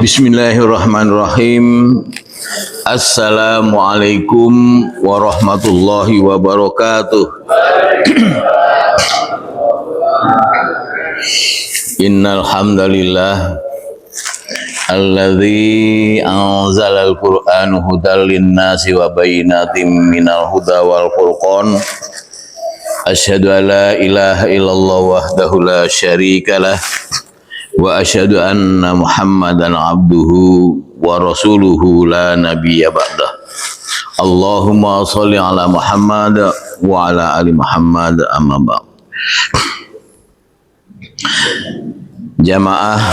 Bismillahirrahmanirrahim. Assalamualaikum warahmatullahi wabarakatuh. Innal hamdalillah alladzi anzalal qur'ana hudal linnasi wa bayyinatin minal huda wal furqan. Asyhadu an la ilaha illallah wahdahu la syarikalah wa asyhadu anna Muhammadan abduhu wa rasuluhu la nabiyya ba'dah. Allahumma sholli ala Muhammad wa ala ali Muhammad amma ba'd. Jamaah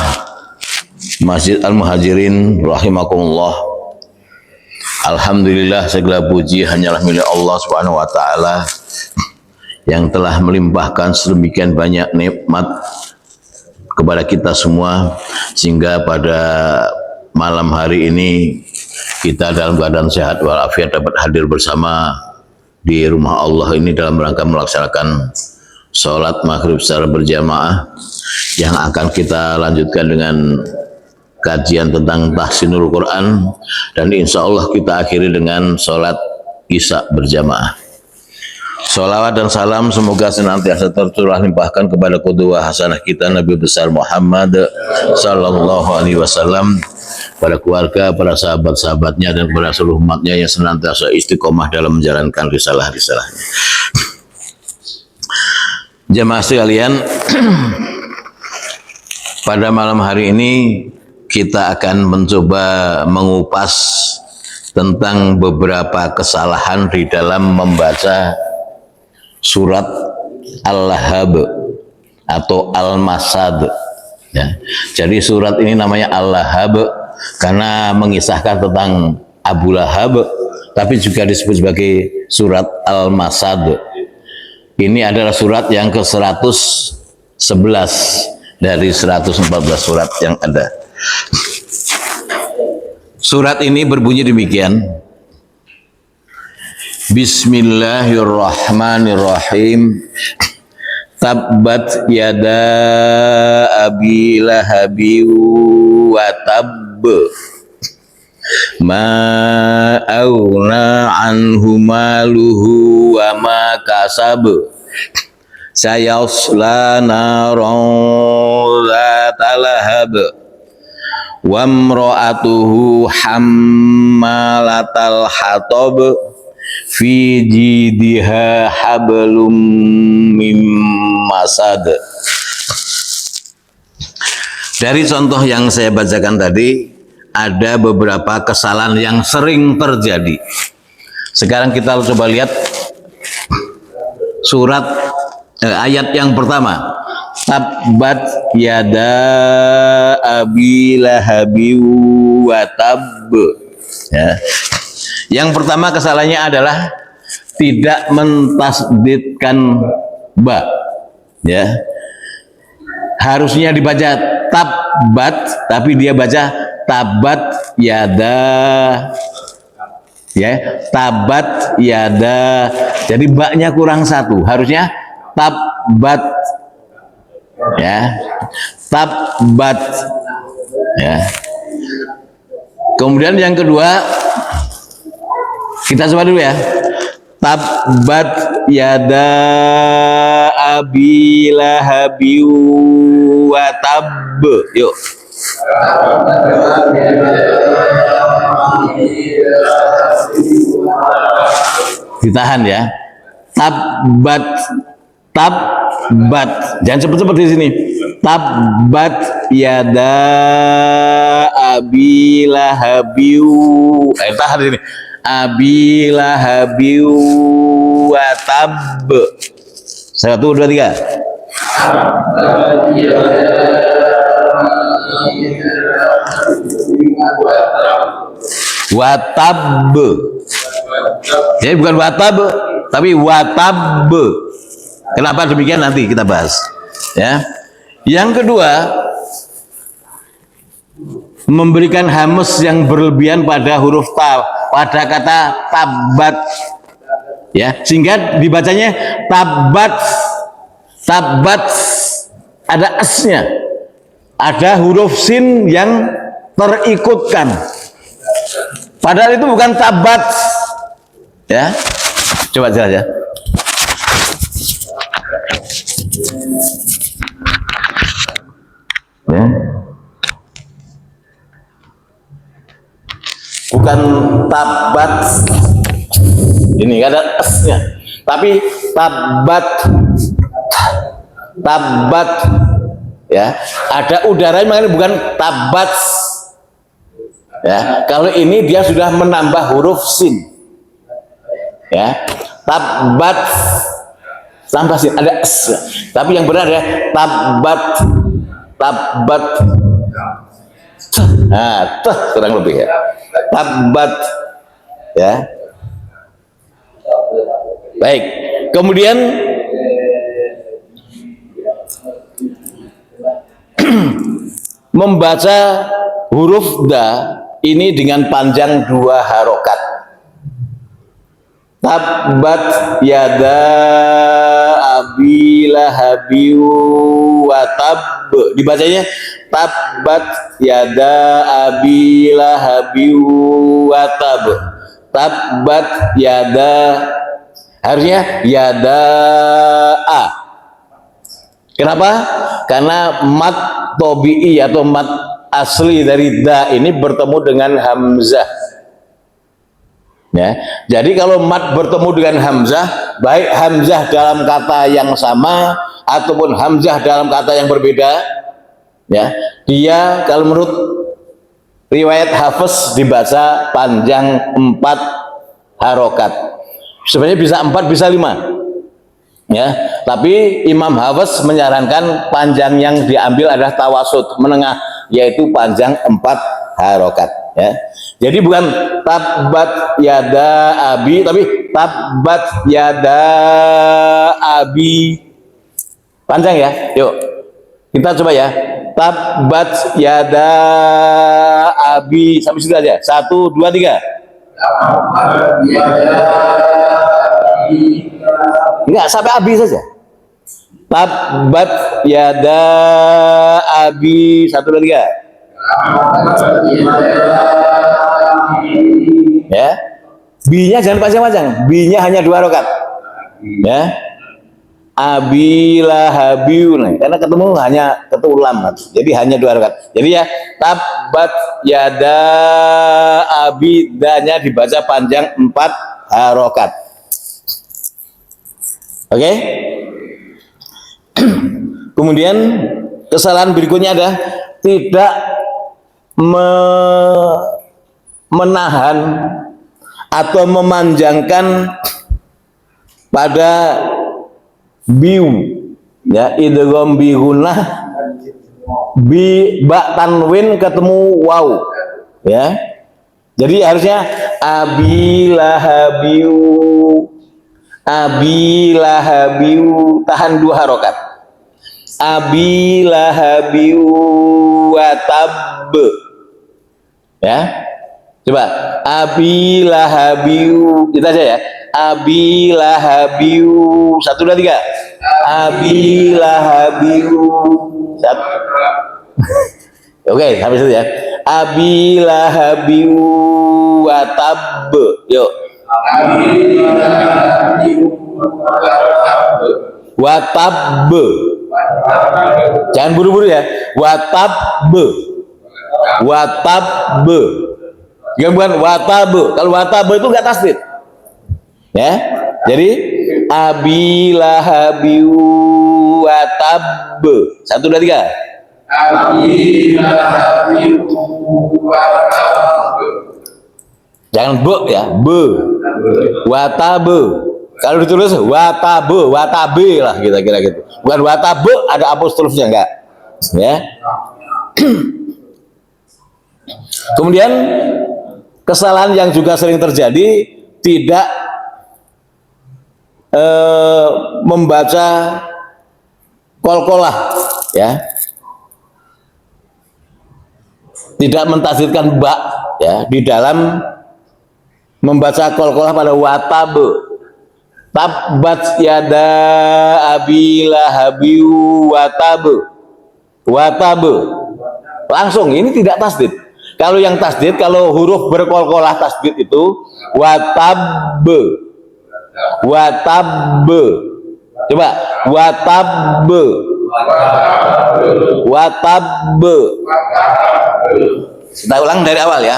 Masjid Al-Muhajirin rahimakumullah. Alhamdulillah, segala puji hanyalah milik Allah Subhanahu wa taala yang telah melimpahkan sedemikian banyak nikmat kepada kita semua, sehingga pada malam hari ini kita dalam keadaan sehat walafiat dapat hadir bersama di rumah Allah ini dalam rangka melaksanakan sholat maghrib secara berjamaah, yang akan kita lanjutkan dengan kajian tentang tahsinul Quran, dan insya Allah kita akhiri dengan sholat isya berjamaah. Sholawat dan salam semoga senantiasa tercurah limpahkan kepada qudwah hasanah kita Nabi besar Muhammad sallallahu alaihi wasallam, pada keluarga, para sahabat-sahabatnya, dan kepada seluruh umatnya yang senantiasa istiqomah dalam menjalankan risalah-risalahnya. Jemaah sekalian, pada malam hari ini kita akan mencoba mengupas tentang beberapa kesalahan di dalam membaca surat Al-Lahab atau Al-Masad. Ya. Jadi surat ini namanya Al-Lahab karena mengisahkan tentang Abu Lahab, tapi juga disebut sebagai surat Al-Masad. Ini adalah surat yang ke-111 dari 114 surat yang ada. Surat ini berbunyi demikian. Bismillahirrahmanirrahim. Tabbat yada abi lahabi wa tabb. Ma auna anhu maluhu wa ma kasab. Sayasla naron zata lahab. Wa imra'atuhu hammalatal hatab. Fi jidiha hablum mim masad. Dari contoh yang saya bacakan tadi, ada beberapa kesalahan yang sering terjadi. Sekarang kita coba lihat surat ayat yang pertama. Tabbat yada abi lahabi wa tabb. Ya. Yang pertama kesalahannya adalah tidak mentasdidkan ba, ya. Harusnya dibaca tabbat, tapi dia baca tabat yada, ya, tabat yada. Jadi ba-nya kurang satu, harusnya tabbat, ya, tabbat, ya. Kemudian yang kedua, kita coba dulu ya. Tabbat yada abi lahabi wa tabb. Yuk. Ditahan ya. Tabbat, tabbat. Jangan cepet-cepet di sini. Tabbat yada abi lahabi. Tahan di sini. Abi lahabi wa tabb. 1, 2, 3. Wa tabb. Jadi bukan wa tabb, tapi wa tabb. Kenapa demikian nanti kita bahas. Ya. Yang kedua, memberikan hamas yang berlebihan pada huruf ta, pada kata tabat, ya, sehingga dibacanya tabat, tabat, ada asnya, ada huruf sin yang terikutkan. Padahal itu bukan tabat. Ya. Coba jelas ya. Ya. Bukan tabat. Ini ada s-nya. Tapi tabat. Tabat. Ya, ada udara makanya bukan tabat. Ya, kalau ini dia sudah menambah huruf sin. Ya, tabat tambah sin ada s. Tapi yang benar ya tabat, tabat. Nah, kurang lebih ya. Tabat, ya. Baik. Kemudian membaca huruf da ini dengan panjang 2 harokat. Tabbat yada abi lahabi wa tab. Dibacanya tabbat yada abi lahabi wa tab. Tabbat yada, harusnya yada a. Kenapa? Karena mat tobi'i atau mat asli dari da ini bertemu dengan hamzah. Ya, jadi kalau mat bertemu dengan hamzah, baik hamzah dalam kata yang sama ataupun hamzah dalam kata yang berbeda, ya, dia kalau menurut riwayat Hafiz dibaca panjang 4 harokat. Sebenarnya bisa 4, bisa 5. Ya, tapi Imam Hafiz menyarankan panjang yang diambil adalah tawasud, menengah, yaitu panjang 4 harokat. Ya, jadi bukan tabbat yada abi, tapi tabbat yada abi. Panjang ya. Yuk kita coba ya. Tabbat yada abi, sampai situ aja. 1, 2, 3. Enggak, sampai abi saja. Tabbat yada abi, 1, 2, 3. Ya, B-nya jangan panjang-panjang, B-nya hanya 2 harokat. Ya, abi lahabiun, karena ketemu hanya ketulam, jadi hanya 2 harokat. Jadi ya, tabbat yada abi, danya dibaca panjang 4 harokat. Oke. Kemudian kesalahan berikutnya adalah tidak menahan atau memanjangkan pada biu, ya, idgham bi gunnah bi ba tanwin ketemu waw, ya. Jadi harusnya abilahabiu, abilahabiu, tahan 2 harokat. Abilahabiu watab. Ya, coba abilahabiu, kita aja ya. Abilahabiu, 1, 2, 3. Abilahabiu, 1. Oke, sampai situ ya. Abilahabiu watab. Yuk. Watab. Jangan buru-buru ya. Watab. Watab. Jangan bukan watab. Kalau watab itu enggak tasdid. Ya. Jadi abilahabiu watab. 1, 2, 3. Abilahabiu watab. Jangan be ya, be. Watabe. Kalau ditulis watabe, watabe lah kira-kira gitu. Bukan watabe ada apostrofnya enggak. Ya. Kemudian kesalahan yang juga sering terjadi, tidak membaca qalqalah, ya. Tidak mentasdidkan ba, ya, di dalam membaca qalqalah pada watabe. Tabbat yada abilahabiu watabe. Watabe. Langsung, ini tidak tasdid. Kalau yang tasdid, kalau huruf berkolkolah tasdid itu watab, watab. Coba watab, watab. Kita ulang dari awal ya.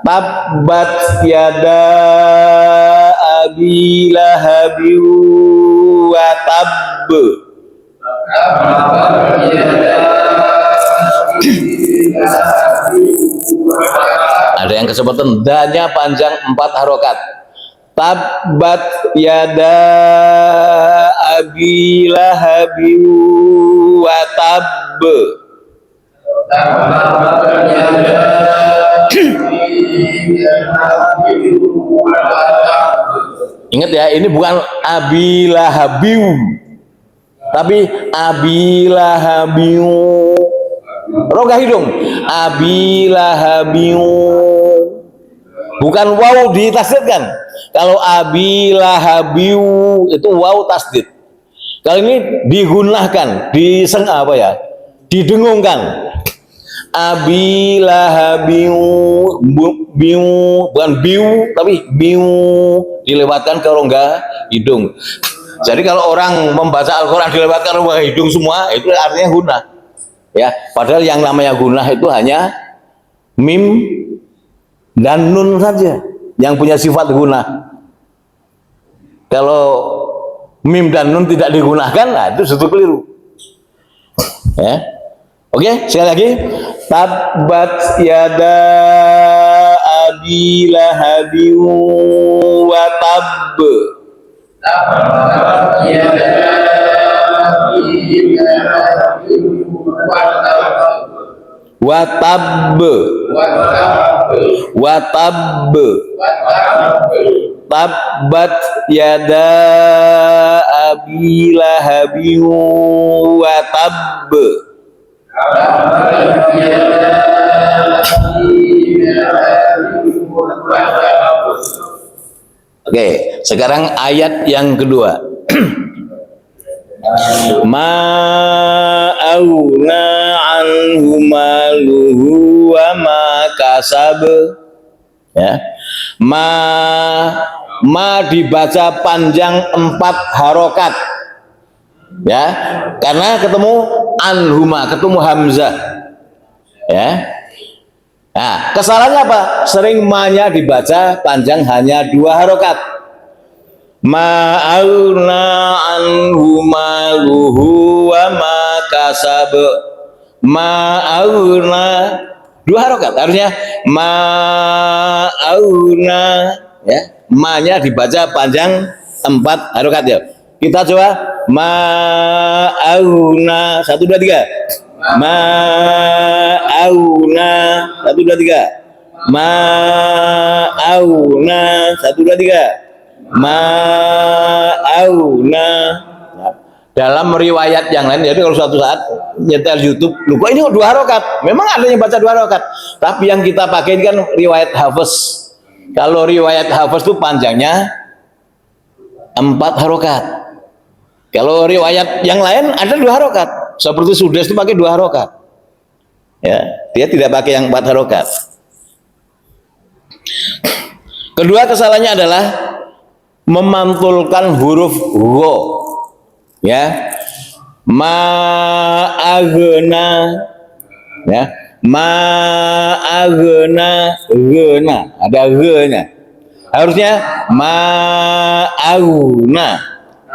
Tabbat yada abi lahabin wa tabb. Ada yang kesempatan danya panjang 4 harokat. Tabbat yada abi lahabin wa tabb. Ingat ya, ini bukan abi lahabin, tapi abi lahabin. Rongga hidung. Abi lahabin. Bukan waw ditasdidkan. Kalau abi lahabin itu waw tasdid. Kalau ini digunahkan, apa ya? Didengungkan. Abi lahabin, bukan biu tapi biu, dilewatkan ke rongga hidung. Jadi kalau orang membaca Al-Quran dilewatkan rongga hidung semua, itu artinya gunah ya. Padahal yang namanya gunah itu hanya mim dan nun saja yang punya sifat gunah. Kalau mim dan nun tidak digunakan, nah itu suatu keliru ya. Oke, sekali lagi. Tabbat yada abi lahabin wa tabb. Tabbat yada abi lahabin wa tabb. Wa tabb. Tabbat yada abi lahabin wa tabb. Oke, sekarang ayat yang kedua. Ma auna anhu maluhu wa ma kasab. Ya. Ma dibaca panjang 4 harokat. Ya, karena ketemu anhuma, ketemu hamzah. Ya. Nah, kesalahannya apa? Sering ma-nya dibaca panjang hanya 2 harokat. Ma'auna anhu maluhu wa ma kasab. Ma'auna 2 harokat. Harusnya ma'auna, ya. Ma-nya dibaca panjang 4 harokat ya. Kita coba ma'auna 1 2 3. Ma'auna 1 2 3. Ma'auna 1 2 3. Ma'auna. Dalam riwayat yang lain, jadi kalau suatu saat nyetel YouTube, lu kok ini 2 harokat? Memang ada yang baca 2 harokat, tapi yang kita pakai kan riwayat Hafiz. Kalau riwayat Hafiz itu panjangnya 4 harokat. Kalau riwayat yang lain ada 2 harokat. Seperti Sudes itu pakai 2 harokat. Ya, dia tidak pakai yang 4 harokat. Kedua kesalahannya adalah memantulkan huruf gho. Ya. Ma'agna. Ya. Ma'agna, gena. Ada ge-nya. Harusnya ma'auna.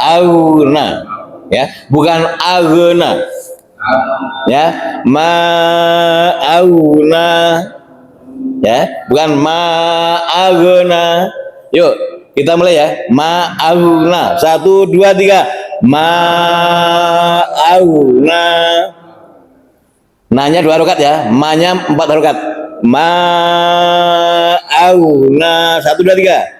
Auna, ya, bukan agna, ya, ma'auna, ya, bukan ma'agna. Yuk kita mulai ya. Ma'auna 1 2 3. Ma'auna. Nanya 2 harokat ya, ma-nya 4 harokat. Ma'auna 1 2 3.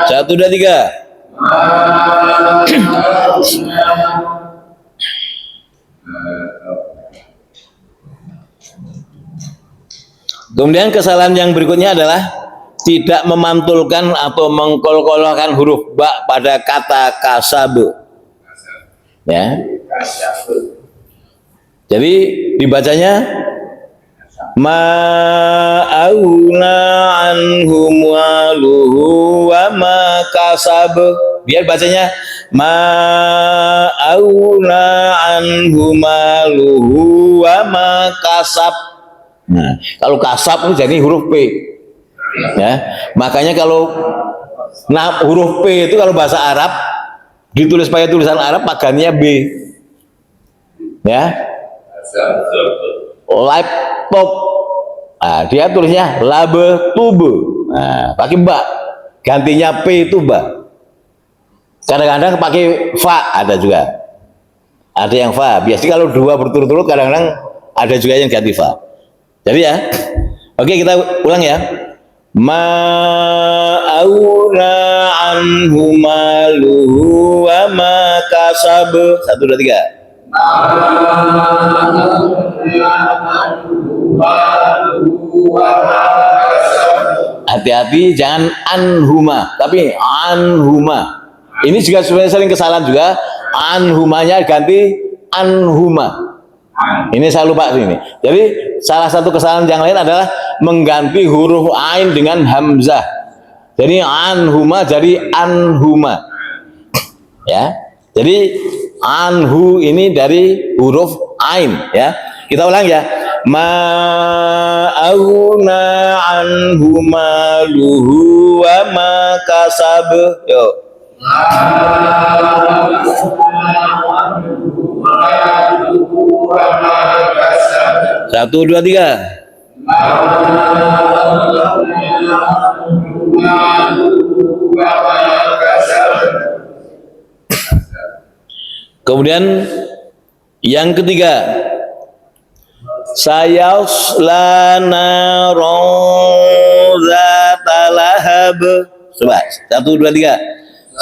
1 2 3. Kemudian kesalahan yang berikutnya adalah tidak memantulkan atau mengkolkolkan huruf ba pada kata kasab. Ya. Jadi dibacanya ma'auna anhum waluhu wa ma kasab. Biar bacanya ma'auna anhum waluhu wa ma kasab. Nah, kalau kasab itu jadi huruf P. Ya, makanya kalau huruf P itu kalau bahasa Arab ditulis pakai tulisan Arab pagannya B. Ya. Laptop, nah, dia tulisnya labtube, nah, pakai ba, gantinya P itu ba. Kadang-kadang pakai fa, ada juga, ada yang fa. Biasanya kalau dua berturut-turut, kadang-kadang ada juga yang ganti fa. Jadi ya, oke, kita ulang ya. Ma'auna anhu maluhu wa ma kasab. 1, 2, 3. Hati-hati, jangan anhuma, tapi anhuma. Ini juga sebenarnya sering kesalahan juga. Anhumanya ganti anhuma. Ini saya lupa sini. Jadi salah satu kesalahan yang lain adalah mengganti huruf ain dengan hamzah. Jadi anhuma jadi anhuma. Ya. Jadi anhu ini dari huruf ain, ya. Kita ulang ya. Ma'auna anhu maluhu wa ma kasab. Yuk. 1, 2, 3. Kemudian yang ketiga, sayasla naron zatalahab. Coba 1, 2, 3.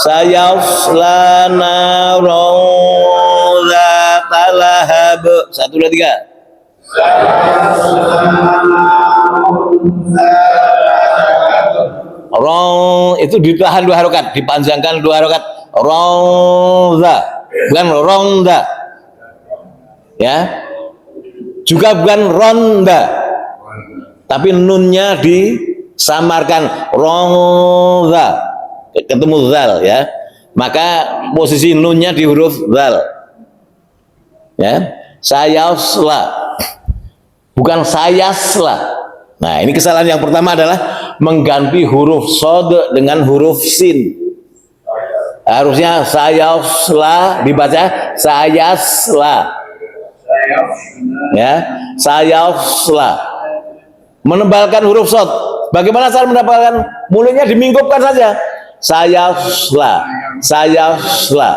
Sayasla naron zatalahab. 1, 2, 3. Rong itu ditahan 2 harokat, dipanjangkan 2 harokat. Ronza, bukan ronda, ya. Juga bukan ronda, tapi nunnya disamarkan, ronza, ketemu zal, ya. Maka posisi nunnya di huruf zal, ya. Sayasla, bukan sayasla. Nah, ini kesalahan yang pertama adalah mengganti huruf sod dengan huruf sin. Harusnya sayasla dibaca sayasla. Ya, sayasla. Menebalkan huruf sod. Bagaimana cara menebalkan? Mulutnya dimingkupkan saja. Sayasla, sayasla.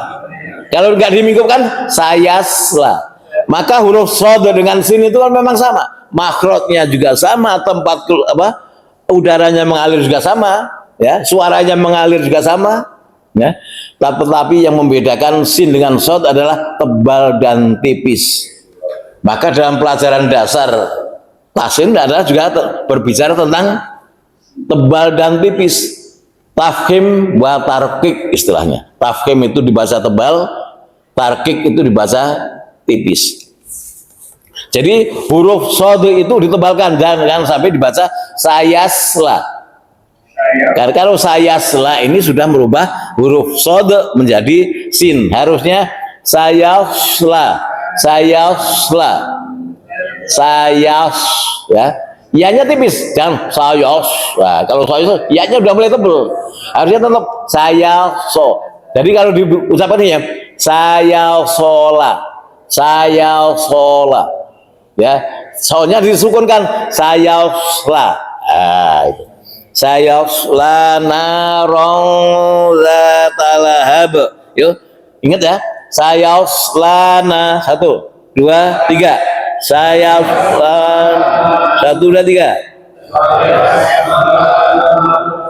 Kalau nggak dimingkupkan, sayasla. Maka huruf sod dengan sin itu kan memang sama. Makhrajnya juga sama, tempat udaranya mengalir juga sama, ya, suaranya mengalir juga sama, ya. Tetapi yang membedakan sin dengan sod adalah tebal dan tipis. Maka dalam pelajaran dasar tahsin adalah juga berbicara tentang tebal dan tipis. Tafkhim wa tarqiq istilahnya. Tafkhim itu dibaca tebal, tarqiq itu dibaca tipis. Jadi huruf sod itu ditebalkan, jangan sampai dibaca sayasla. Karena kalau sayasla ini sudah merubah huruf sod menjadi sin. Harusnya sayasla, sayasla, sayas, ya. Ianya tipis, jangan sayas. Nah, kalau sayas, ianya udah mulai tebel. Harusnya tetap sayaso. Jadi kalau diucapkannya ya sayasola, sayasola. Ya, soalnya disukunkan sayasla. Sayasla naron zatalahab. Yuk, ingat ya. Sayaslana 1, 2, 3. Sayasla 1, 2, 3.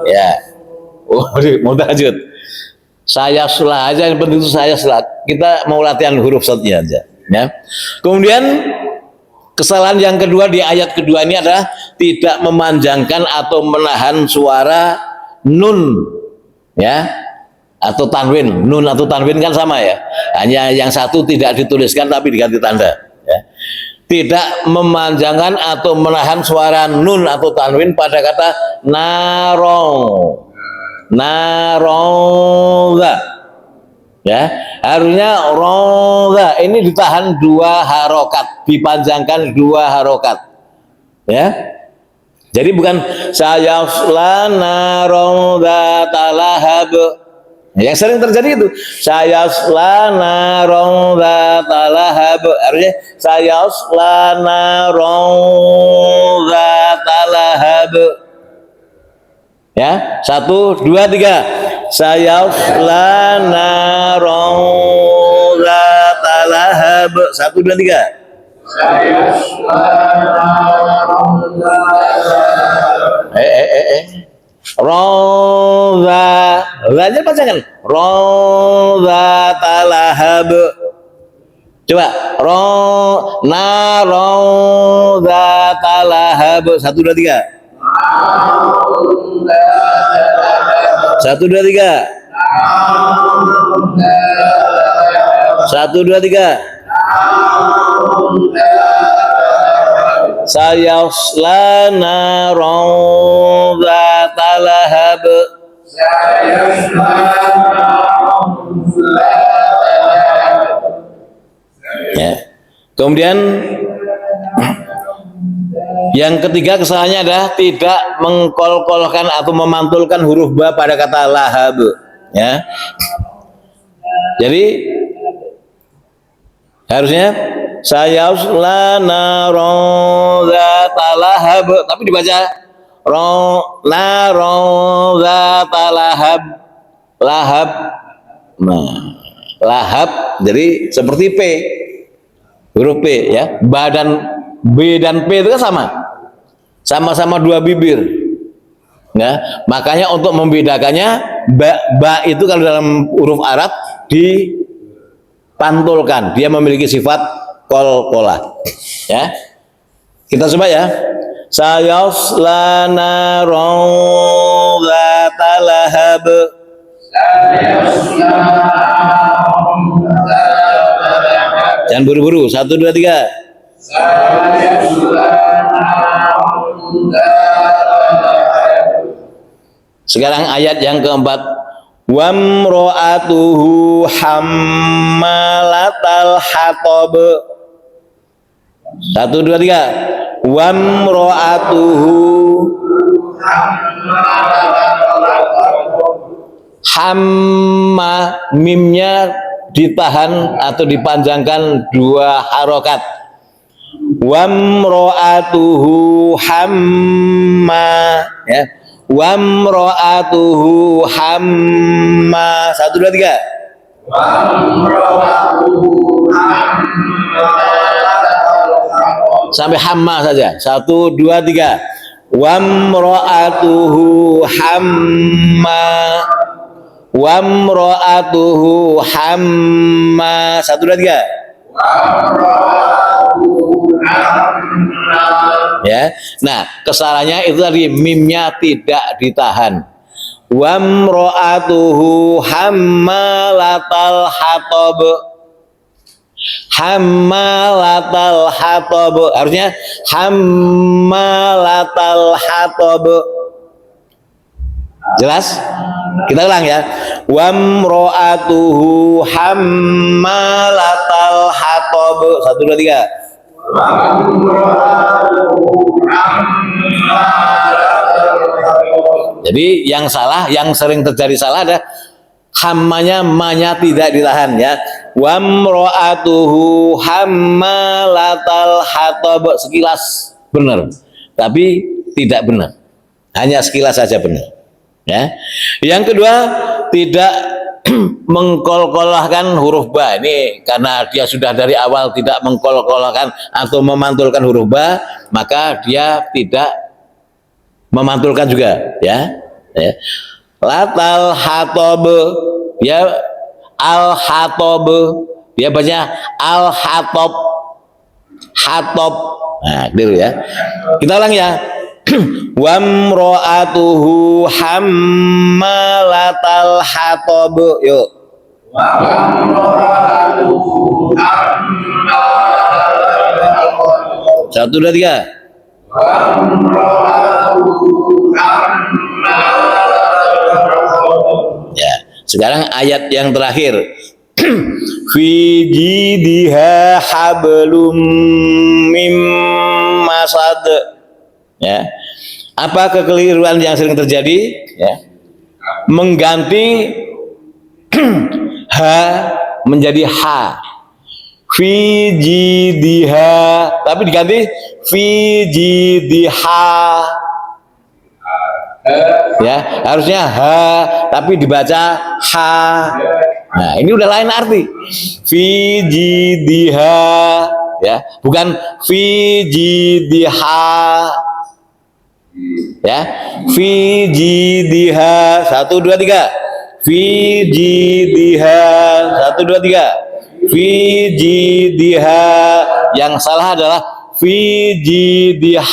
Ya. Oh, mau lanjut. Sayasla aja, yang penting itu sayasla. Kita mau latihan huruf sodnya aja. Ya. Kemudian kesalahan yang kedua di ayat kedua ini adalah tidak memanjangkan atau menahan suara nun, ya, atau tanwin. Nun atau tanwin kan sama ya, hanya yang satu tidak dituliskan tapi diganti tanda, ya. tidak memanjangkan atau menahan suara nun atau tanwin pada kata narong, naronga, ya harusnya ronga ini ditahan 2 harokat, dipanjangkan 2 harokat, ya. Jadi bukan sayasla narong dzata lahab. Yang sering terjadi itu sayasla narong dzata lahab. Artinya sayasla narong dzata lahab. Ya, 1, 2, 3. Sayasla narong dzata lahab. 1, 2, 3. Roza, lanya pasangan. Roza talahab. Coba, roza talahab. 1, 2, 3. 1, 2, 3. 1, 2, 3. Sayasla narong dzata lahab. Ya. Kemudian yang ketiga kesalahannya adalah tidak mengkol-kolkan atau memantulkan huruf ba pada kata lahab. Ya. Jadi harusnya sayasla narong dzata lahab, tapi dibaca narong dzata lahab, lahab. Nah, lahab jadi seperti P, huruf P, ya. B dan P itu kan sama-sama 2 bibir, ya. Makanya untuk membedakannya ba itu kalau dalam huruf Arab dipantulkan, dia memiliki sifat kol-kolah, ya. Kita coba ya. Sayasla narong dzata lahab. Jangan buru-buru. 1, 2, 3. Sekarang ayat yang keempat. Wamro'atuhu hammalatal hatab. 1, 2, 3. Wamro'atuhu hamma, mimnya ditahan atau dipanjangkan 2 harokat. Wamro'atuhu hamma, ya. Wamro'atuhu hamma. 1, 2, 3. Wamro'atuhu hamma. Sampai hamma saja. 1, 2, 3. Wamro'atuhu hamma. Wamro'atuhu hamma. 1, 2, 3. Ya. Nah, kesalahannya itu tadi mimnya tidak ditahan. Wamro'atuhu hammalatal hatab. Hammalatal hatab, harusnya hammalatal hatab. Jelas? Kita ulang ya. Wamro'atuhu hammalatal hatab. 1, 2, 3. Jadi yang salah, yang sering terjadi salah ada hammanya, manya tidak ditahan, ya. Wamro'atuhu hammalatal hatab, sekilas benar, tapi tidak benar, hanya sekilas saja benar, ya. Yang kedua, tidak mengkol-kolahkan huruf ba. Ini karena dia sudah dari awal tidak mengkol-kolahkan atau memantulkan huruf ba, maka dia tidak memantulkan juga, ya. Latal hatab, ya. Al hatab, dia baca al hatab, hatab. Nah, gitu ya. Kita ulang ya. Wamro'atuhu hammalatal hatab. Yuk. Wamro'atuhu hammalatal hatab. Satu, dua, tiga. Ya, sekarang ayat yang terakhir. Fi jidha hablum mim masad. Ya. Apa kekeliruan yang sering terjadi? Ya. Mengganti ha menjadi ha. Fi jidha, tapi diganti fi jidha. Ya, harusnya ha tapi dibaca ha. Nah, ini udah lain arti. Fi jidha, ya, bukan fi jidha. Ya, fi jidha. Satu, dua, tiga. Fi jidha. Satu, dua, tiga. Fi jidha. Yang salah adalah fi jidha.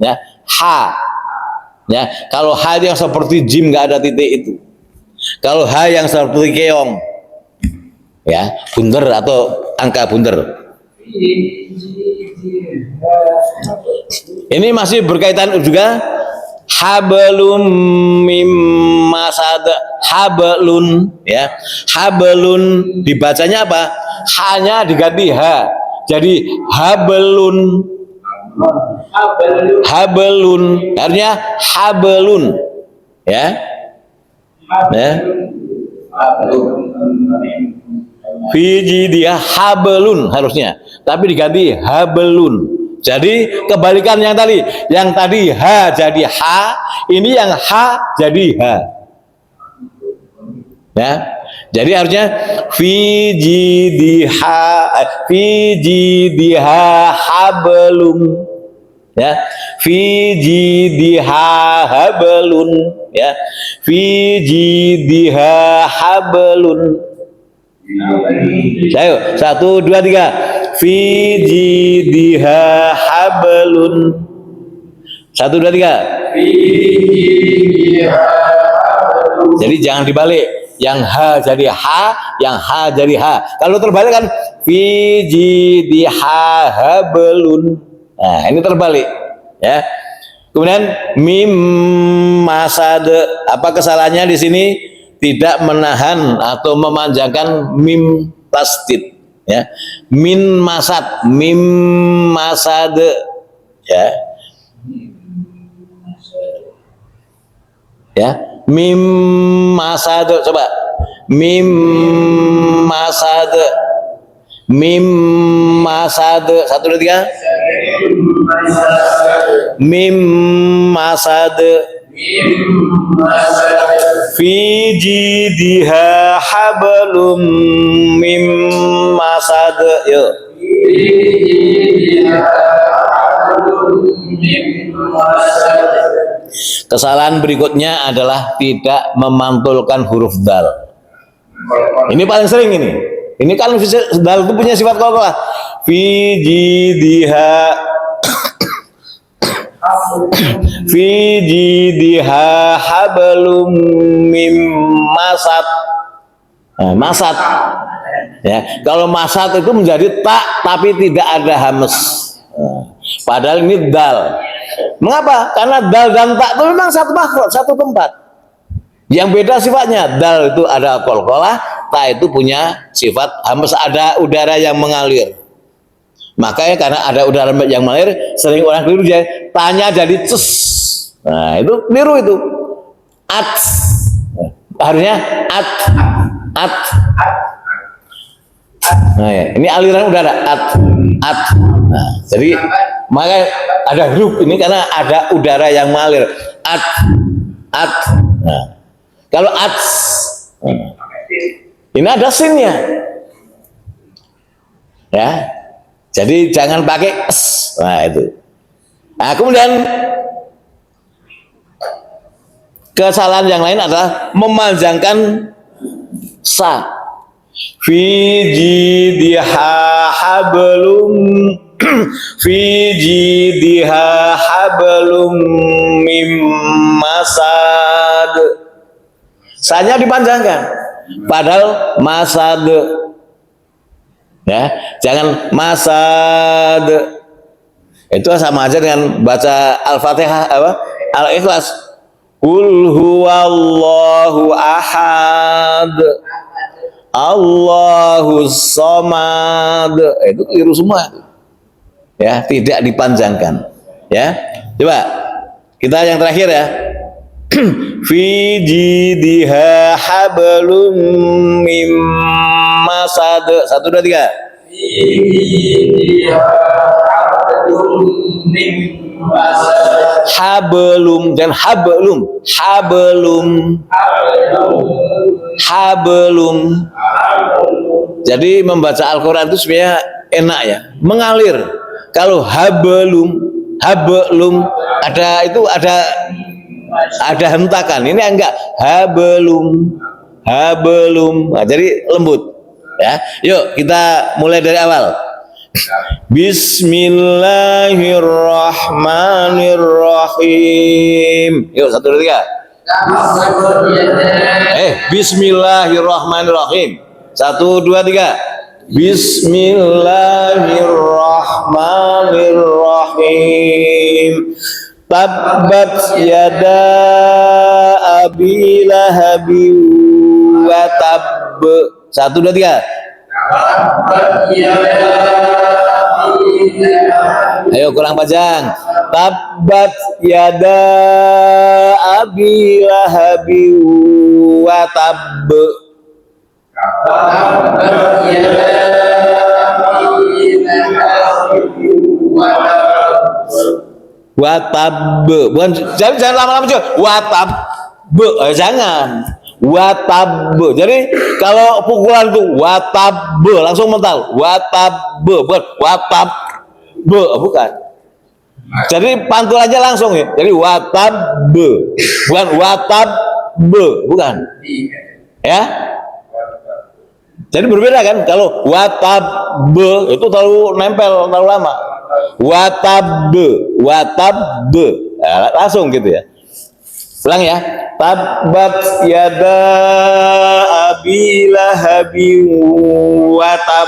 Ya, ha. Ya, kalau ha yang seperti jim nggak ada titik itu. Kalau ha yang seperti keong, ya, bunder atau angka bunder. Ini masih berkaitan juga hablum mim masad, hablun, ya. Hablun dibacanya apa? Hanya diganti ha. Jadi hablun. Hablun, artinya hablun, ya. Ya. Fiji dia hablun harusnya, tapi diganti hablun. Jadi kebalikan yang tadi ha jadi ha, ini yang ha jadi ha. Ya. Jadi harusnya Fiji diha hablum, ya, Fiji diha hablun, ya, Fiji diha hablun. Ayo, satu, dua, tiga. Fiji diha hablun. Satu, dua, tiga. Jadi jangan dibalik. Yang ha jadi ha, yang ha jadi ha. Kalau terbalik kan Fiji diha hablun. Nah, ini terbalik, ya. Kemudian mim masad, apa kesalahannya di sini? Tidak menahan atau memanjangkan mim tasdid, ya. Min masad, mim masad, ya. Ya, mim masad, coba mim masad, mim masad, satu, dua, tiga. Mim masad, Fiji diha hablum mim masad. Yuk. Kesalahan berikutnya adalah tidak memantulkan huruf dal. Ini paling sering ini. Ini kan dal itu punya sifat qalqalah. Fiji diha Fiji diha hablum mim masad. Nah, masad. Ya, kalau masad itu menjadi tak tapi tidak ada hamas. Nah, padahal ini dal. Mengapa? Karena dal dan tak itu memang satu makhraj, satu tempat. Yang beda sifatnya. Dal itu ada qalqalah, tak itu punya sifat hamas, ada udara yang mengalir. Makanya karena ada udara yang mengalir, sering orang keliru tanya jadi cus. Nah, itu keliru itu. At. Harusnya at. At. Nah, ya. Ini aliran udara. At. At. Nah, jadi maka ada huruf ini karena ada udara yang mengalir. At. At. Nah, kalau at. Ini ada sinnya. Ya. Jadi jangan pakai s. Nah, itu. Nah, kemudian kesalahan yang lain adalah memanjangkan sa. Fiji diha hablum Fiji diha hablum mim masad. Sanya dipanjangkan. Padahal masad. Ya, jangan masad. Itu sama aja dengan baca Al-Fatihah apa? Al-Ikhlas. Qul huwallahu ahad. Allahus samad. Itu keliru semua. Ya, tidak dipanjangkan. Ya. Coba kita yang terakhir ya. Fi jidha hablum mim masad. 1 2 3. Fi jidha hablum mim masad. Hablum dan hablum. Hablum. Jadi membaca Al-Qur'an itu sebenarnya enak ya, mengalir. Kalau hablum ada hentakan. Ini enggak, hablum. Nah, jadi lembut. Ya, yuk kita mulai dari awal. Bismillahirrahmanirrahim. Yuk 1 2 3. Bismillahirrahmanirrahim. 1 2 3. Bismillahirrahmanirrahim. Tabbat yada abi lahabi wa tab. 1 2 3. Ayo kurang panjang. Tabbat yada abi lahabi wa tab. Watab, bukan, jangan lama-lama juga. Watab, jangan. Watab, jadi kalau pukulan itu watab, langsung mental. Watab, bukan watab, bukan. Jadi pantul aja langsung ya. Jadi watab, bukan watab, bukan. Ya. Jadi berbeda kan, kalau watab itu terlalu nempel, terlalu lama. Watab, langsung gitu ya. Ulang ya. Tabbat yada abi lahabi watab.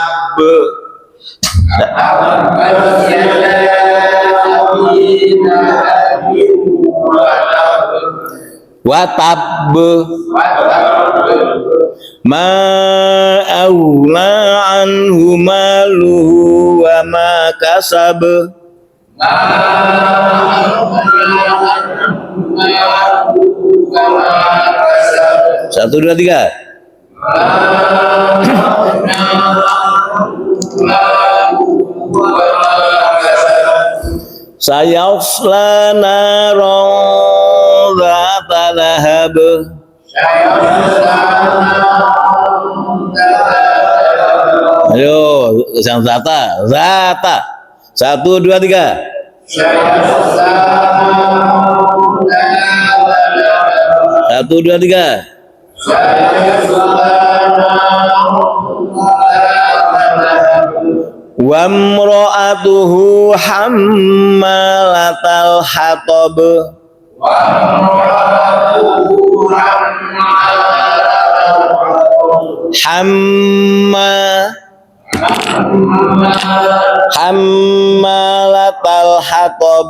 Tabbat yada abi lahabi watab. Ma aula anhu maluhu wa ma kasab. 1 2 3. Sayasla naron dzata lahab. Ayo, yang zata. 1 2 3. Satu dua tiga. Wa imra'atuhu hammalatal hatab. Hammalatal hatab.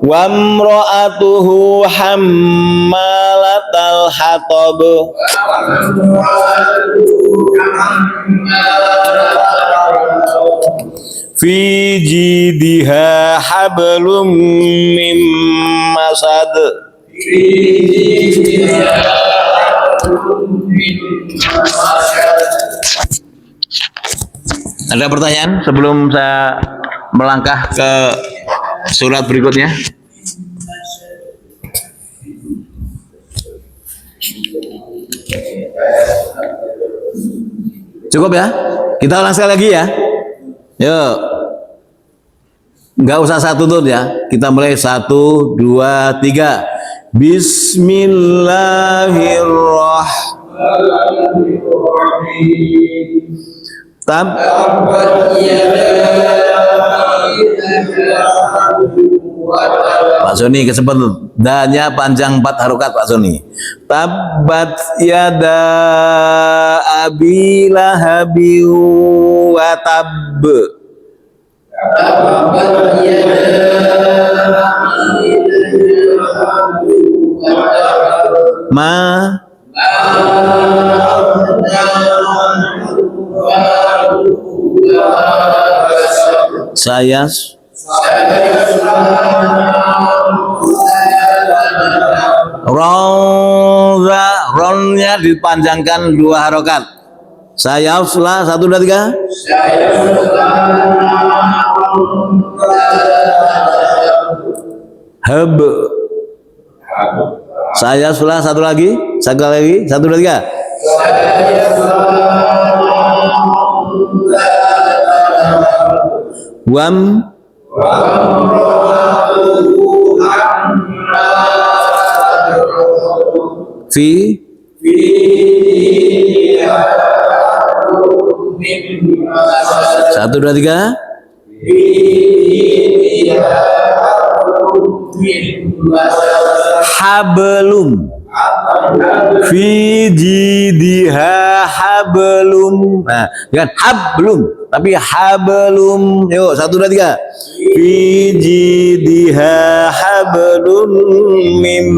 Wa imra'atuhu hammalatal hatab. Fi jidha hablum mim masad. Ada pertanyaan sebelum saya melangkah ke surat berikutnya? Cukup ya? Kita ulang sekali lagi ya. Yuk. Nggak usah satu tuh ya. Kita mulai 1 2 3. Bismillahirrahmanirrahim. Tabbat yada Pak Soni kesempatan danya panjang 4 harokat Pak Soni. Tabbat yada abi lahabi wa tab. Ma saya ronza, ronnya dipanjangkan 2 harokat. Saya uslah 1 2 3. Hab. Saya uslah 1 lagi, 1 lagi, 1 2 3. Wam fi 1 2 3. Hablum fi jidiha hablum. Nah, jangan hablum tapi hablum. Yuk 1 2 3. Fi jidiha hablum mim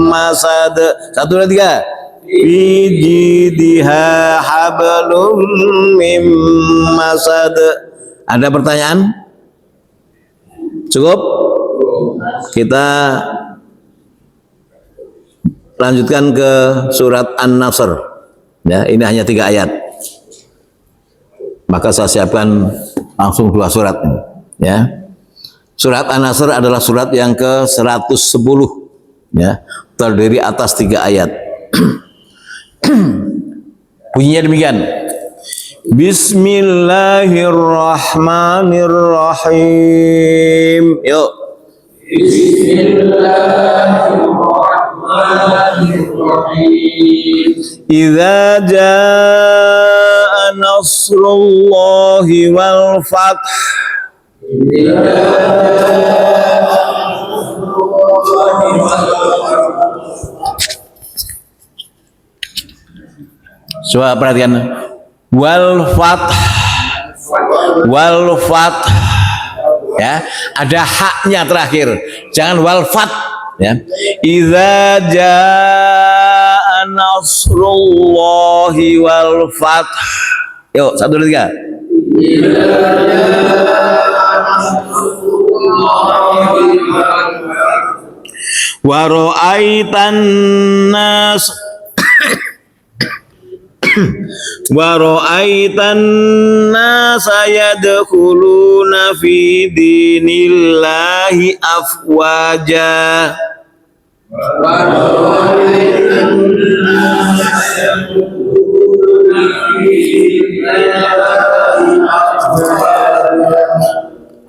masad. 1 2 3. Fi jidiha hablum mim masad. Ada pertanyaan? Cukup? Kita lanjutkan ke surat An-Nasr. Ya, ini hanya 3 ayat. Maka saya siapkan langsung 2 surat. Ya. Surat An-Nasr adalah surat yang ke-110. Ya, terdiri atas 3 ayat. Bunyinya demikian. Bismillahirrahmanirrahim. Yuk. Idza jaa nasrullahi wal fath. Coba perhatikan. Wal fath. Wal fath. Ya, ada haknya terakhir. Jangan wal fath. Ya. Idza jaa nasrullahi wal fath. Yuk, 1 2 3. Wa ra'aitan nas wa ra'aitan nasa yadkhuluna fi dinillahi afwaja.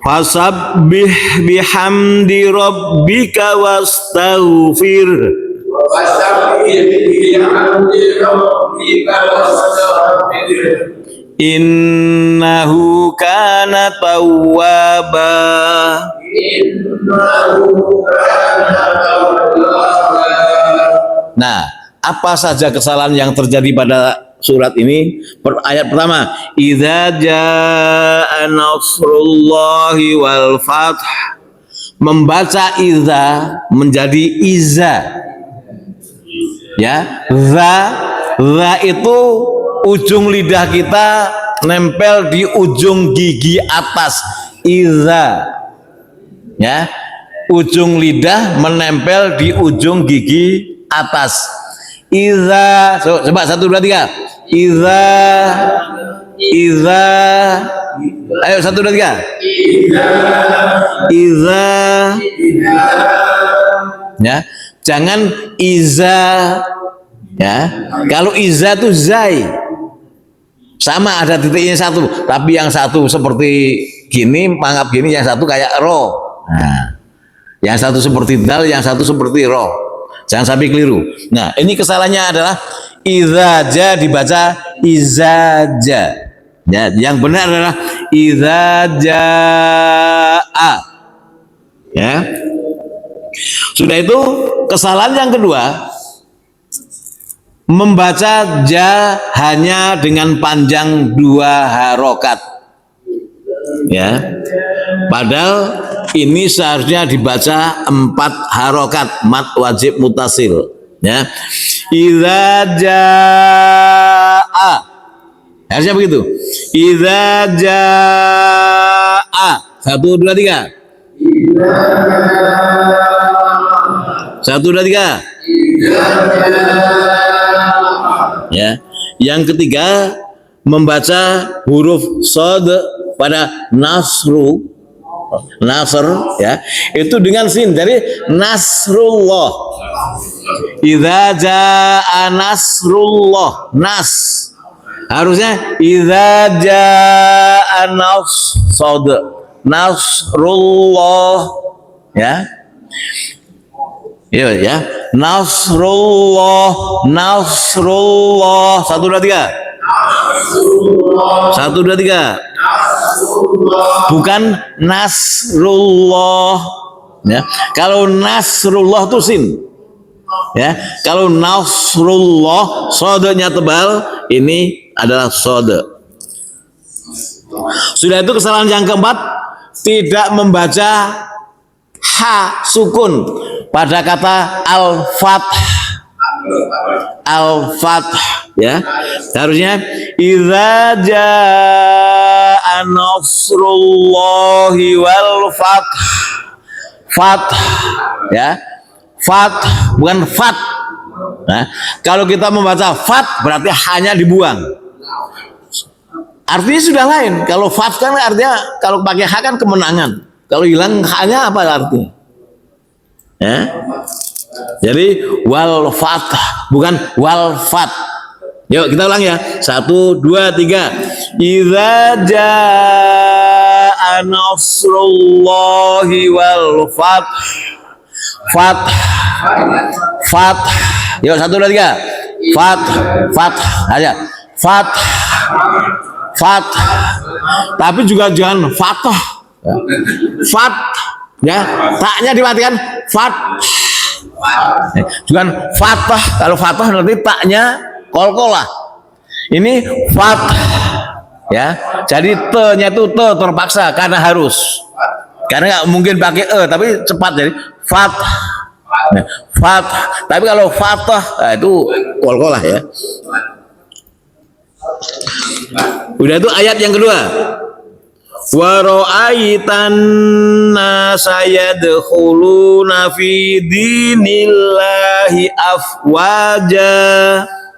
Fasabbih bihamdi rabbika wastaghfir. Innahu kana tawwaba. Nah, apa saja kesalahan yang terjadi pada surat ini? Ayat pertama, idza jaa nasrullahi wal fath. Membaca idza menjadi iza. Ya, za itu ujung lidah kita nempel di ujung gigi atas. Idza. Ya, ujung lidah menempel di ujung gigi atas. Idza. So, coba 1 2 3. Idza. Idza. Ayo 1 2 3. Idza. Ya, jangan iza. Ya, kalau iza itu zai. Sama ada titiknya 1, tapi yang 1 seperti gini, mangap gini, yang 1 kayak ro. Nah, yang 1 seperti dal, yang 1 seperti ro. Jangan sampai keliru. Nah, ini kesalahannya adalah izaja dibaca izaja. Ya, yang benar adalah idza jaa. Ya. Sudah itu kesalahan yang kedua, membaca ja hanya dengan panjang 2 harokat. Ya. Padahal ini seharusnya dibaca 4 harokat, mat wajib mutasil. Ya. Idza jaa. Harusnya begitu. Idza jaa. 1 2 3. 1 2 3. Ya. Yang ketiga, membaca huruf shad pada nasr, ya, itu dengan sin. Jadi nasrullah. Idza jaa nasrullah, nas. Harusnya idza jaa shad, nasrullah, ya. Ya, nasrullah, nasrullah. 1 2 3. 1 2 3. Bukan nasrullah. Ya, kalau nasrullah itu sin. Ya, kalau nasrullah sodanya tebal, ini adalah sode. Sudah itu kesalahan yang keempat, tidak membaca ha sukun pada kata al-fath. Al-fath, ya. Harusnya idza jaa nasrullahi wal fath. Fath, ya. Fath bukan fat. Nah, kalau kita membaca fat berarti hanya dibuang. Artinya sudah lain. Kalau fath kan artinya kalau pakai ha kan kemenangan. Kalau hilang hanya apa artinya? Ya. Jadi wal fath bukan wal fat. Yuk kita ulang ya. 1 2 3. Idza jaa nasrullahi wal fath. Fath. Fath. Yuk 1 2 3. Fath. Fath aja. Fath. Fath. Tapi juga jangan fathah. Fath, ya, taknya dimatikan. Fath. Bukan fathah. Kalau fathah nanti taknya kolkolah. Ini fath, ya. Jadi te-nya itu te terpaksa karena harus. Karena nggak mungkin pakai tapi cepat jadi fath. Nah, fath. Tapi kalau fathah, nah itu kolkolah, ya. Udah itu ayat yang kedua. Wa ra'aitan nasa yadkhuluna fi dinillahi afwaja.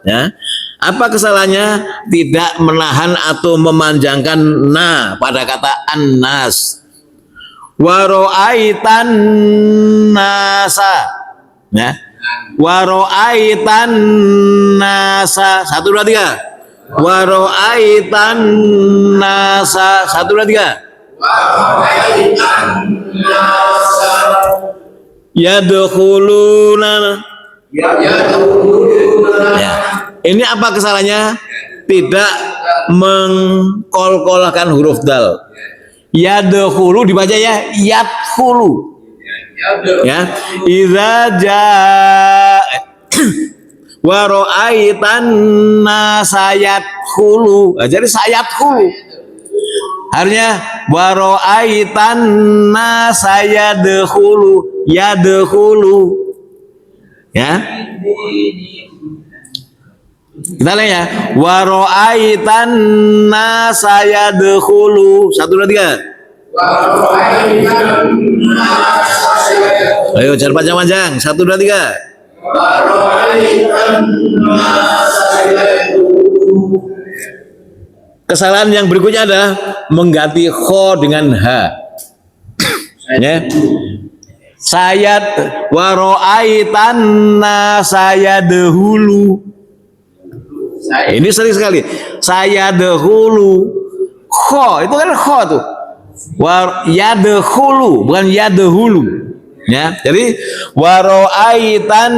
Ya. Apa kesalahannya? Tidak menahan atau memanjangkan na pada kata annas. Wa ra'aitan nasa. Ya. Wa ra'aitan nasa. 1 2 3. Wa ra'aitan nasa. 1 2 3. Wa ra'aitan nasa yadkhuluna. Ya. Ini apa kesalahannya? Tidak mengkolkolahkan huruf dal. Yadkhulu dibaca ya yadkhulu. Ya. Idza jaa wa ra'aitan nasa yadkhulu. Jadi sayadkhulu. Harusnya wa ra'aitan nasa yadkhulu. Yadkhulu. Ya. Kita lihat ya. Wa ra'aitan nasa yadkhulu. 1 2 3. Ayo jangan panjang-panjang. 1 2 3. Kesalahan yang berikutnya adalah mengganti kho dengan ha. Ya. Sayad wa ra'aitan sayadhulu. Ini sering sekali. Sayadhulu. Kho itu kan kho tuh. Wa yadkhulu bukan yadhulu. Ya, jadi wa ra'aitan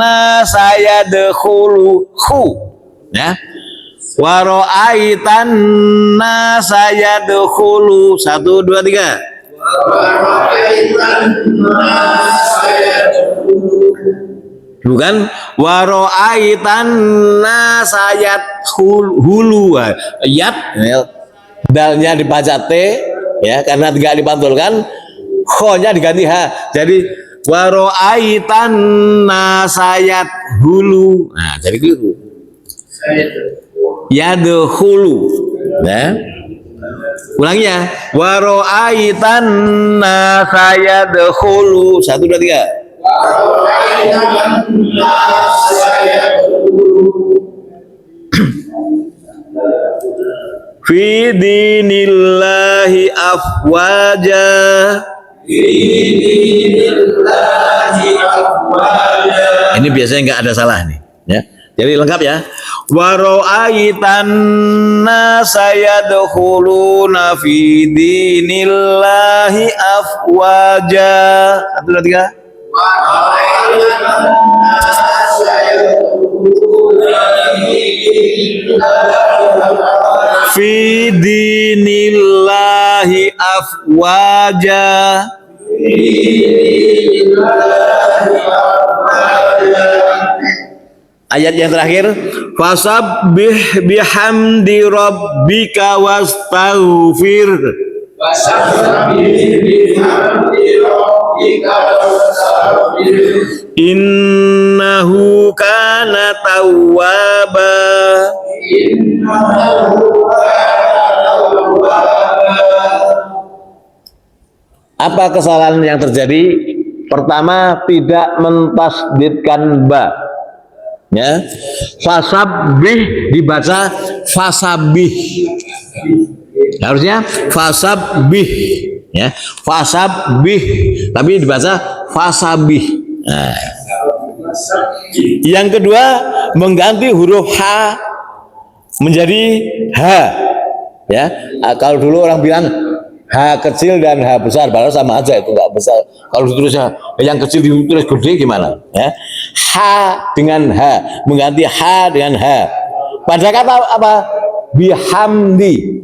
nasa yadkhulu khu. Ya. Wa ra'aitan nasa yadkhulu. 1 2 3. Bukan wa ra'aitan nasa yadkhulu. Yat dalnya dibaca T ya karena tidak dipantulkan, kho-nya diganti H. Jadi wa ra'aitan nasa yadkhulu. Nah, jadi keliru. Yadkhulu. Nah. Ulangi ya. Wa ra'aitan nasa yadkhulu. 1 2 3. Fi dinillahi afwaja. Ini biasanya nggak ada salah nih ya. Jadi lengkap ya. Wa ra'aitan nasa yadkhuluna fi dinillahi afwaja. 1 2 3. Fi dinillahi afwaja. Ayat yang terakhir, fasabbih bihamdi rabbika wastaghfir. Innahu kana tawwaba. Apa kesalahan yang terjadi? Pertama, tidak mentasdidkan ba. Ya, fasabbih dibaca fasabih. Harusnya fasabbih, ya, fasabbih, tapi dibaca fasabih. Nah. Yang kedua, mengganti huruf H menjadi H. Ya, kalau dulu orang bilang H kecil dan H besar, padahal sama aja, itu nggak besar. Kalau ditulisnya yang kecil ditulis gede gimana? Ya, H dengan H, mengganti H dengan H. Pada kata apa? Bihamdi.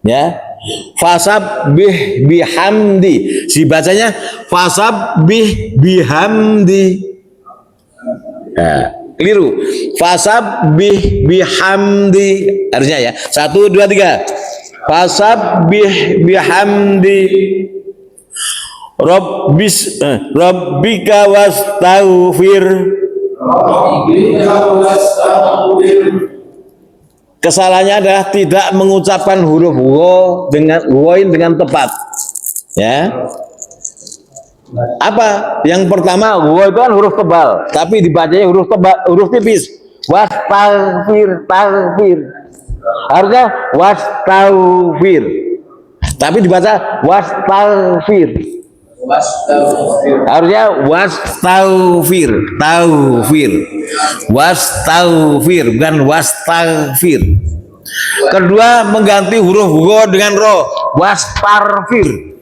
Ya, fasabbih bihamdi. Si bacanya fasabbih bihamdi. Nah, keliru. Fasabbih bihamdi. Harusnya ya. 1 2 3. Fasabbih bihamdi rabbika wastaghfir. Kesalahannya adalah tidak mengucapkan huruf wo dengan tepat. Ya. Apa? Yang pertama, wo itu kan huruf tebal, tapi dibacanya huruf tipis. Wastaghfir, taghfir. Harusnya wastaghfir, tapi dibaca wastaghfir. Harusnya wastaghfir, taghfir, wastaghfir, bukan wastaghfir. Kedua, mengganti huruf go dengan ro, wastarfir.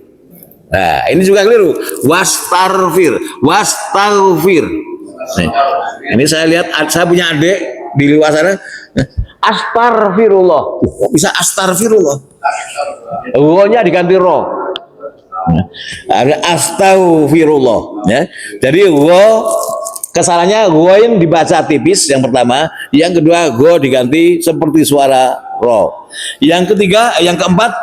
Nah, ini juga keliru. Wastarfir, wastaghfir. Ini saya lihat, saya punya adik di luar sana. Astarfirullah. Kok bisa astarfirullah? Wo-nya diganti ro. Ada astaghfirullah. Ya. Jadi wo kesalahannya goin dibaca tipis yang pertama, yang kedua go diganti seperti suara ro. Yang ketiga, yang keempat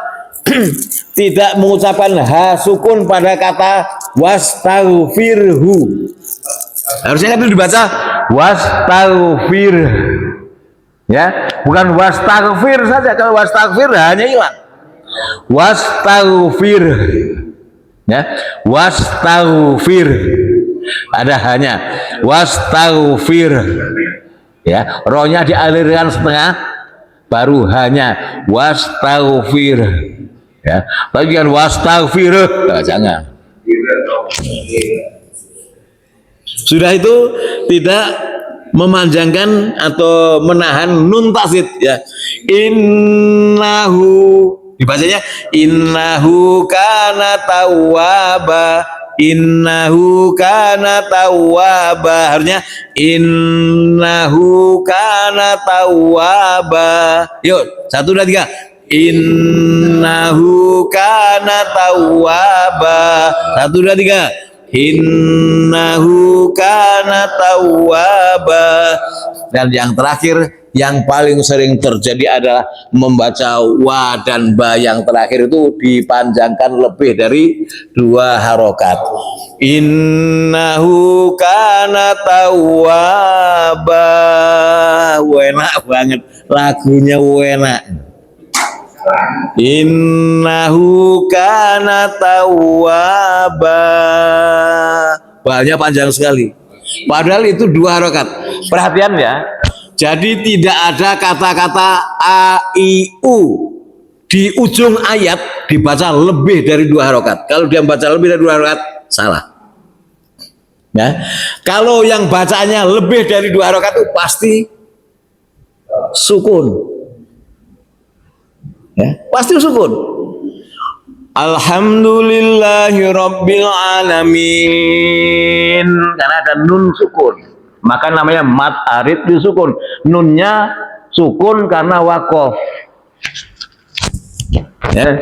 tidak mengucapkan ha sukun pada kata wastaghfirhu. Harusnya itu dibaca wastaghfir. Ya, bukan wastaghfir saja. Kalau wastaghfir hanya hilang. Wastaghfir. Ya, wastaghfir. Ada hanya wastaghfir. Ya, rohnya dialirkan setengah, baru hanya wastaghfir. Ya, bagian wastaghfir, nah, jangan. Sudah itu tidak memanjangkan atau menahan nun taksid ya. Innahu dibacanya innahu kana tawwaba. innahu kana tawwaba. Harusnya innahu kana tawwaba. Yuk, 1, 2, 3. Innahu kana tawwaba. 1, 2, 3. Innahu kana tawwaba. Dan yang terakhir, yang paling sering terjadi adalah membaca wa dan ba yang terakhir itu dipanjangkan lebih dari 2 harokat. Innahu kana tawwaba. Enak banget lagunya, enak. Innahu kana tawwaba. Banyak panjang sekali. Padahal itu 2 harokat. Perhatian ya. Jadi tidak ada kata-kata a, i, u di ujung ayat dibaca lebih dari 2 harokat. Kalau dia baca lebih dari 2 harokat, salah. Ya. Kalau yang bacanya lebih dari 2 harokat itu pasti sukun. Ya, pasti sukun. Alhamdulillahi rabbil alamin. Karena ada nun sukun. Maka namanya mat arid disukun. Nunnya sukun karena wakof. Ya.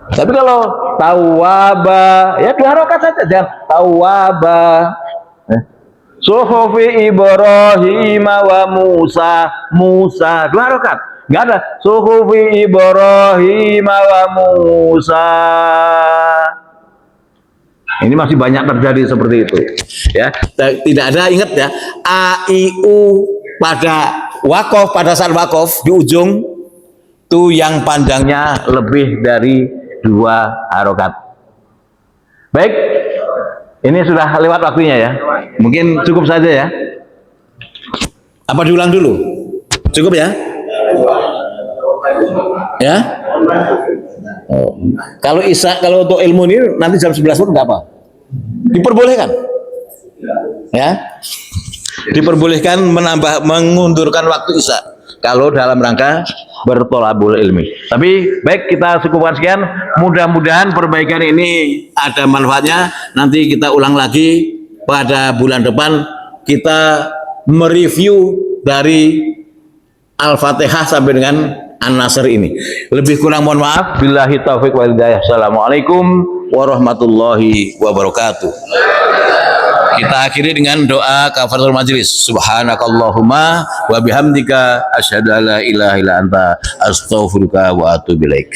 Tapi kalau tawwaba, ya 2 harokat saja. Jangan tawwaba. Suhufi Ibrahim wa Musa. Musa 2 harokat. Nggak ada suhufi Ibrahim wa Musa. Ini masih banyak terjadi seperti itu. Ya, tidak ada, ingat ya, a, i, u pada wakof, pada saat wakof di ujung itu yang panjangnya lebih dari 2 harokat. Baik, ini sudah lewat waktunya ya. Mungkin cukup saja ya. Apa diulang dulu? Cukup ya? Ya? Oh. Kalau untuk ilmu ini nanti jam 11 pun enggak apa. Diperbolehkan. Ya. Diperbolehkan mengundurkan waktu isya kalau dalam rangka bertolabul ilmi. Tapi baik, kita cukupkan sekian. Mudah-mudahan perbaikan ini ada manfaatnya. Nanti kita ulang lagi pada bulan depan, kita mereview dari Al-Fatihah sampai dengan An-Nasr ini. Lebih kurang mohon maaf. Billahi taufiq wal hidayah. Assalamualaikum warahmatullahi wabarakatuh. Kita akhiri dengan doa kafaratul majlis. Subhanakallahumma wa bihamdika asyhadu an la ilaha illa anta astaghfiruka wa atubu ilaik.